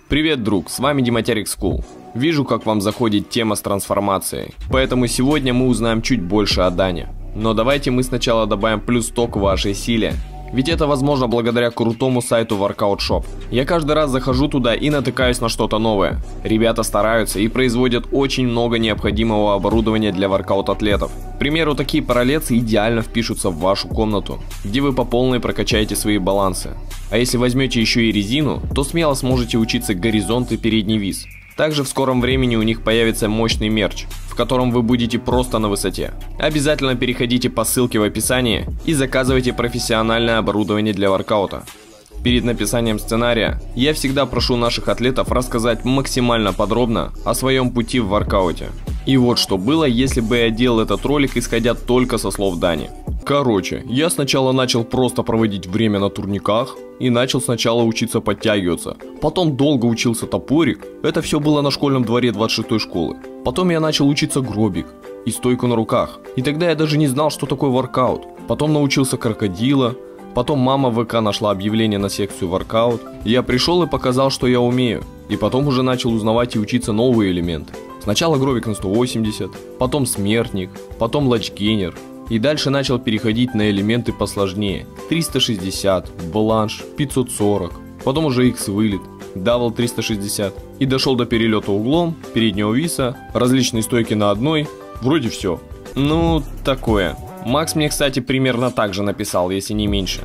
Привет, друг, с вами Диматерик School. Вижу, как вам заходит тема с трансформацией, поэтому сегодня мы узнаем чуть больше о Дане. Но давайте мы сначала добавим плюс 100 к вашей силе. Ведь это возможно благодаря крутому сайту Workout Shop. Я каждый раз захожу туда и натыкаюсь на что-то новое. Ребята стараются и производят очень много необходимого оборудования для воркаут-атлетов. К примеру, такие параллельцы идеально впишутся в вашу комнату, где вы по полной прокачаете свои балансы. А если возьмете еще и резину, то смело сможете учиться горизонт и передний вис. Также в скором времени у них появится мощный мерч, в котором вы будете просто на высоте. Обязательно переходите по ссылке в описании и заказывайте профессиональное оборудование для воркаута. Перед написанием сценария я всегда прошу наших атлетов рассказать максимально подробно о своем пути в воркауте. И вот что было, если бы я делал этот ролик, исходя только со слов Дани. Короче, я сначала начал просто проводить время на турниках и начал сначала учиться подтягиваться. Потом долго учился топорик, это все было на школьном дворе 26-й школы. Потом я начал учиться гробик и стойку на руках. И тогда я даже не знал, что такое воркаут. Потом научился крокодила. Потом мама в ВК нашла объявление на секцию воркаут. Я пришел и показал, что я умею. И потом уже начал узнавать и учиться новые элементы. Сначала гробик на 180, потом смертник, потом лачгейнер. И дальше начал переходить на элементы посложнее. 360, бланш, 540, потом уже X-вылет, дабл 360. И дошел до перелета углом, переднего виса, различные стойки на одной. Вроде все. Ну, такое. Макс мне, кстати, примерно так же написал, если не меньше.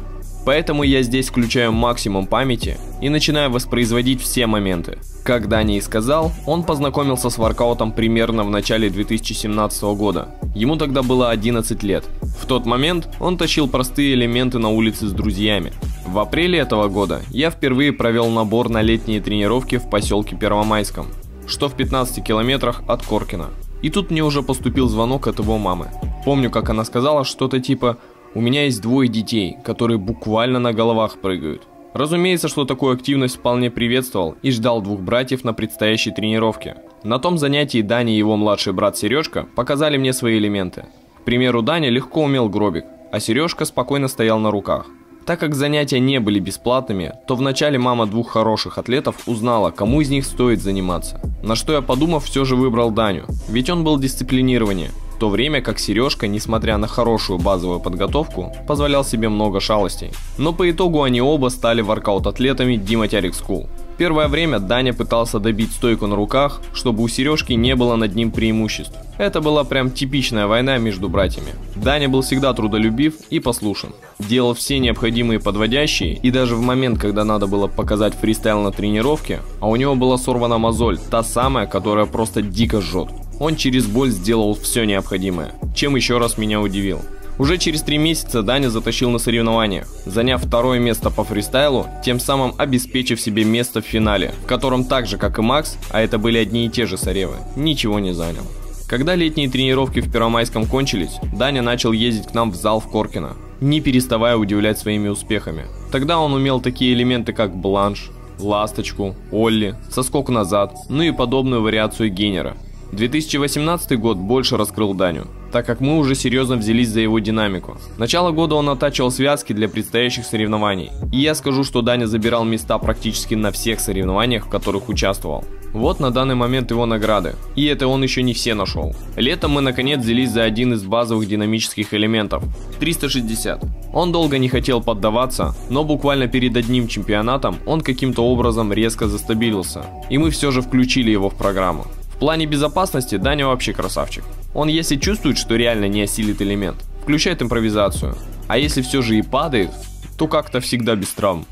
Поэтому я здесь включаю максимум памяти и начинаю воспроизводить все моменты. Как Даня и сказал, он познакомился с воркаутом примерно в начале 2017 года. Ему тогда было 11 лет. В тот момент он тащил простые элементы на улице с друзьями. В апреле этого года я впервые провел набор на летние тренировки в поселке Первомайском, что в 15 километрах от Коркина. И тут мне уже поступил звонок от его мамы. Помню, как она сказала что-то типа: «У меня есть 2 детей, которые буквально на головах прыгают». Разумеется, что такую активность вполне приветствовал и ждал 2 братьев на предстоящей тренировке. На том занятии Даня и его младший брат Сережка показали мне свои элементы. К примеру, Даня легко умел гробик, а Сережка спокойно стоял на руках. Так как занятия не были бесплатными, то вначале мама 2 хороших атлетов узнала, кому из них стоит заниматься. На что я, подумав, все же выбрал Даню, ведь он был дисциплинированнее. В то время как Сережка, несмотря на хорошую базовую подготовку, позволял себе много шалостей. Но по итогу они оба стали воркаут-атлетами Диматерик School. Первое время Даня пытался добить стойку на руках, чтобы у Сережки не было над ним преимуществ. Это была прям типичная война между братьями. Даня был всегда трудолюбив и послушен. Делал все необходимые подводящие, и даже в момент, когда надо было показать фристайл на тренировке, а у него была сорвана мозоль, та самая, которая просто дико жжет. Он через боль сделал все необходимое, чем еще раз меня удивил. Уже через 3 месяца Даня затащил на соревнованиях, заняв 2-е место по фристайлу, тем самым обеспечив себе место в финале, в котором так же, как и Макс, а это были одни и те же соревы, ничего не занял. Когда летние тренировки в Первомайском кончились, Даня начал ездить к нам в зал в Коркино, не переставая удивлять своими успехами. Тогда он умел такие элементы, как бланш, ласточку, олли, соскок назад, ну и подобную вариацию гейнера. 2018 год больше раскрыл Даню, так как мы уже серьезно взялись за его динамику. Начало года он оттачивал связки для предстоящих соревнований. И я скажу, что Даня забирал места практически на всех соревнованиях, в которых участвовал. Вот на данный момент его награды. И это он еще не все нашел. Летом мы наконец взялись за один из базовых динамических элементов – 360. Он долго не хотел поддаваться, но буквально перед одним чемпионатом он каким-то образом резко застабилился. И мы все же включили его в программу. В плане безопасности Даня вообще красавчик. Он, если чувствует, что реально не осилит элемент, включает импровизацию. А если все же и падает, то как-то всегда без травм.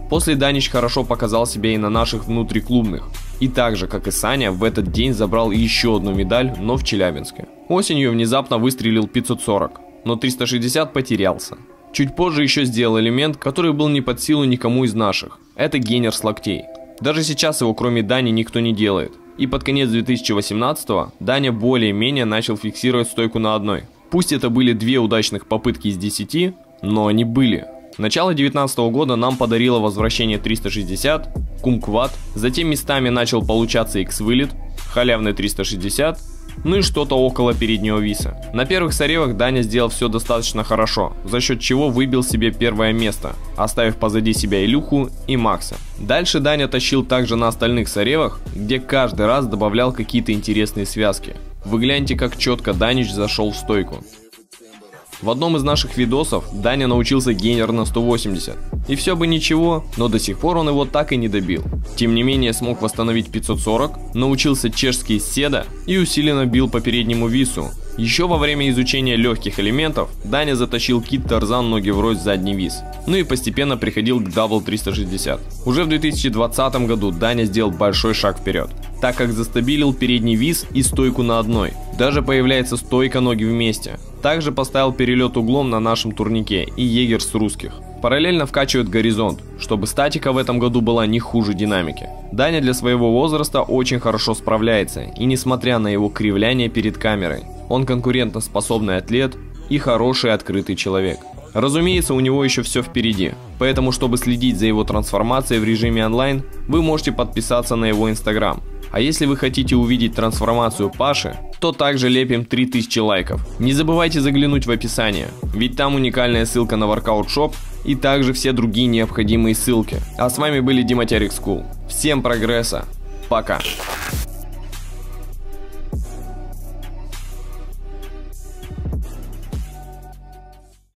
После Данич хорошо показал себя и на наших внутриклубных. И так же, как и Саня, в этот день забрал еще одну медаль, но в Челябинске. Осенью внезапно выстрелил 540, но 360 потерялся. Чуть позже еще сделал элемент, который был не под силу никому из наших. Это гейнер с локтей. Даже сейчас его кроме Дани никто не делает. И под конец 2018-го Даня более-менее начал фиксировать стойку на одной. Пусть это были 2 удачных попытки из 10, но они были. Начало 2019 года нам подарило возвращение 360, кумкват, затем местами начал получаться X-вылет, халявный 360, ну и что-то около переднего виса. На первых соревах Даня сделал все достаточно хорошо, за счет чего выбил себе первое место, оставив позади себя Илюху и Макса. Дальше Даня тащил также на остальных соревах, где каждый раз добавлял какие-то интересные связки. Вы гляньте, как четко Данич зашел в стойку. В одном из наших видосов Даня научился гейнер на 180. И все бы ничего, но до сих пор он его так и не добил. Тем не менее смог восстановить 540, научился чешский седа и усиленно бил по переднему вису. Еще во время изучения легких элементов Даня затащил кит Тарзан ноги врозь задний вис. Ну и постепенно приходил к дабл 360. Уже в 2020 году Даня сделал большой шаг вперед, так как застабилил передний вис и стойку на одной. Даже появляется стойка ноги вместе. Также поставил перелет углом на нашем турнике и егер с русских. Параллельно вкачивает горизонт, чтобы статика в этом году была не хуже динамики. Даня для своего возраста очень хорошо справляется, и несмотря на его кривляние перед камерой, он конкурентоспособный атлет и хороший открытый человек. Разумеется, у него еще все впереди, поэтому чтобы следить за его трансформацией в режиме онлайн, вы можете подписаться на его инстаграм. А если вы хотите увидеть трансформацию Паши, то также лепим 3000 лайков. Не забывайте заглянуть в описание, ведь там уникальная ссылка на Workout Shop и также все другие необходимые ссылки. А с вами были Диматерик School. Всем прогресса, пока!